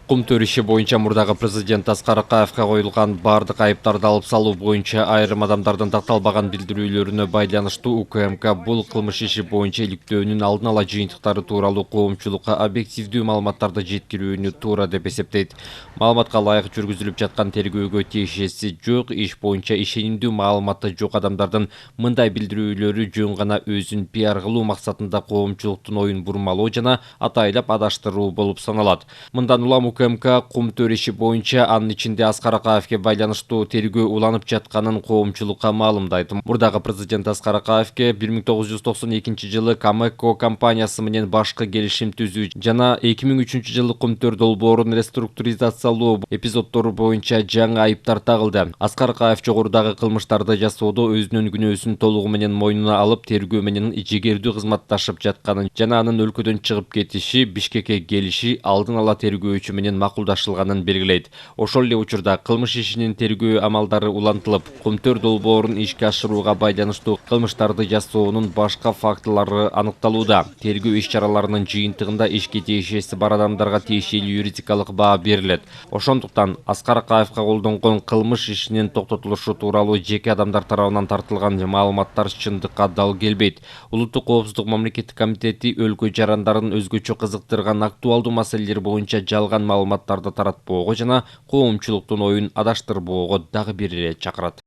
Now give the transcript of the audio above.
Кум төрүшү боюнча мурдагы президент Аскар Акаевге коюлган бардык айыптарды алып салуу боюнча айрым адамдардын такталбаган билдирүүлөрүнө байланыштуу УКМК бул кылмыш иши боюнча иликтөөнүн алдын ала жыйынтыктары тууралуу коомчулукка объективдүү маалыматтарды жеткирүүнү туура деп эсептейт. Маалыматка ылайык жүргүзүлүп жаткан тергөөгө тиешеси жок, иш боюнча ишенимдүү маалыматы жок адамдардын мындай билдирүүлөрү жөн гана өзүн пиар кылуу максатында коомчулуктун оюн бурмалоо жана атайлап адаштыруу болуп саналат. Мындан улам УКМК кум төр иши боюнча анын ичинде Аскар Акаевге байланыштуу тергөө уланып жатканын коомчулукка маалымдайт. Мурдагы президент Аскар Акаевге 1992 жылы Камеко компаниясы менен башкы келишим түзүү жана 2003 жылы кум төр долбоорун реструктуризациялоо эпизоддору боюнча жаңы айыптар тагылды. Аскар Акаев жогорудагы кылмыштарды жасоодо өзүнүн күнөөсүн толугу менен мойнуна алып, тергөө менен ижегердүү кызматташып жатканын жана анын өлкөдөн чыгып кетиши, Бишкекке келиши алдын ала тергөөчү менен макулдашылганын белгилейт. Ошол эле учурда кылмыш ишинин тергөө амалдары улантылып, кум төр долбоорун ишке ашырууга байланыштуу кылмыштарды жасоонун башка фактылары аныкталууда. Тергөө иш-чараларынын жыйынтыгында ишке тиешеси бар адамдарга тиешелүү юридикалык баа берилет. Ошондуктан Аскар Акаевга колдонгон кылмыш ишинин токтотулушу тууралуу жеке адамдар тарабынан тартылган маалыматтар чындыкка дал келбейт. Улуттук коопсуздук мамлекеттик комитети өлкө жарандарын өзгөчө кызыктырган актуалдуу маселелер боюнча жалган маалыматтарды таратпоого жана коомчулуктун оюн адаштырбоого дагы бир ирет чакырат.